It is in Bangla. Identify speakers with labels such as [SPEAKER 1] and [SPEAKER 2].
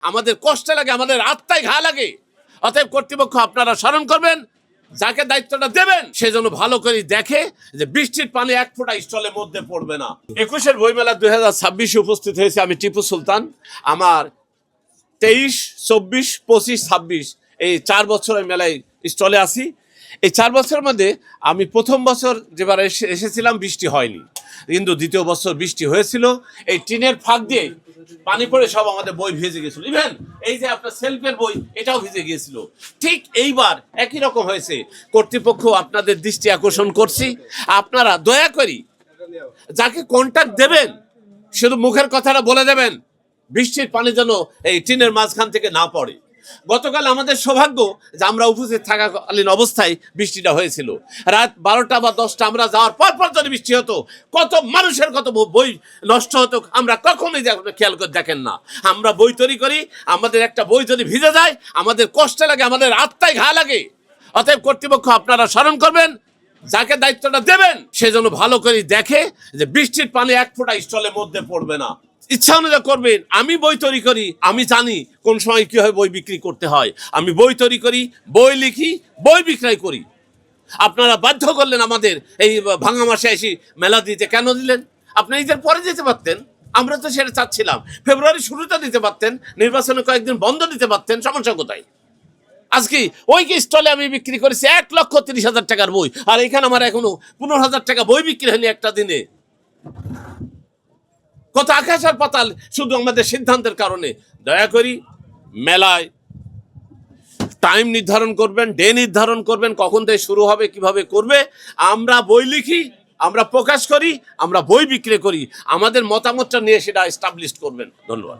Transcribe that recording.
[SPEAKER 1] আমাদের কষ্ট লাগে, আমাদের আত্মায় ঘা লাগে। অতএব কর্তৃপক্ষ আপনারা স্মরণ করবেন, যাকে দায়িত্বটা দেবেন সে যেন ভালো করে দেখে যে বৃষ্টির পানি এক ফোঁটা স্টলের মধ্যে পড়বে না। 21 বইমেলা 2026 উপস্থিত হয়েছে আমি টিপু সুলতান। আমার 23, 24, 25, 26 এই 4 বছরের মেলায় স্টলে আছি। এই 4 বছরের মধ্যে আমি প্রথম বছর যেবার এসেছিলাম বৃষ্টি হয়নি, কিন্তু দ্বিতীয় বছর বৃষ্টি হয়েছিল। এই টিনের ফাঁক দিয়ে পানি পড়ে সব আমাদের বই ভিজে গেছিল। ইভেন এই যে আপনার সেলফের বই এটাও ভিজে গিয়েছিল। ঠিক এইবার একই রকম হয়েছে। কর্তৃপক্ষ আপনাদের দৃষ্টি আকর্ষণ করছি, আপনারা দয়া করি যাকে কন্ট্যাক্ট দেবেন শুধু মুখের কথাটা বলে দেবেন, বৃষ্টির পানি যেন এই টিনের মাঝখান থেকে না পড়ে। গতকাল আমাদের সৌভাগ্য যে আমরা উপস্থিত থাকাকালীন অবস্থায় বৃষ্টিটা হয়েছিল। রাত 12টা বা 10টা আমরা যাওয়ার পর যদি বৃষ্টি হতো, কত মানুষের কত বই নষ্ট হতো আমরা কখনোই খেয়াল করে দেখেন না। আমরা বই তৈরি করি, আমাদের একটা বই যদি ভিজে যায় আমাদের কষ্ট লাগে, আমাদের আত্মায় ঘা লাগে। অতএব কর্তৃপক্ষ আপনারা স্মরণ করবেন, যাকে দায়িত্বটা দেবেন সে যেন ভালো করে দেখে যে বৃষ্টির পানি এক ফোঁটা স্টলের মধ্যে পড়বে না। ইচ্ছা অনুযায়ী করবেন। আমি বই তৈরি করি, আমি জানি কোন সময় কীভাবে বই বিক্রি করতে হয়। আমি বই তৈরি করি, বই লিখি, বই বিক্রয় করি। আপনারা বাধ্য করলেন আমাদের এই ভাঙা মাসে এসে মেলা দিতে। কেন দিলেন? আপনি ঈদের পরে দিতে পারতেন, আমরা তো সেটা চাচ্ছিলাম। ফেব্রুয়ারি শুরুতে দিতে পারতেন, নির্বাচনে কয়েকদিন বন্ধ দিতে পারতেন, সমস্যা কোথায়? আজকে ওই কি স্টলে আমি বিক্রি করেছি 1,30,000 টাকার বই, আর এখানে আমার এখনো 15,000 টাকা বই বিক্রি হয়নি একটা দিনে। কত আকাশ আর পাতাল শুধু আমাদের সিদ্ধান্তের কারণে। দয়া করি মেলায় টাইম নির্ধারণ করবেন, ডে নির্ধারণ করবেন, কখন থেকে শুরু হবে, কিভাবে করবে। আমরা বই লিখি, আমরা প্রকাশ করি, আমরা বই বিক্রি করি। আমাদের মতামতটা নিয়ে সেটা এস্টাবলিশ করবেন। ধন্যবাদ।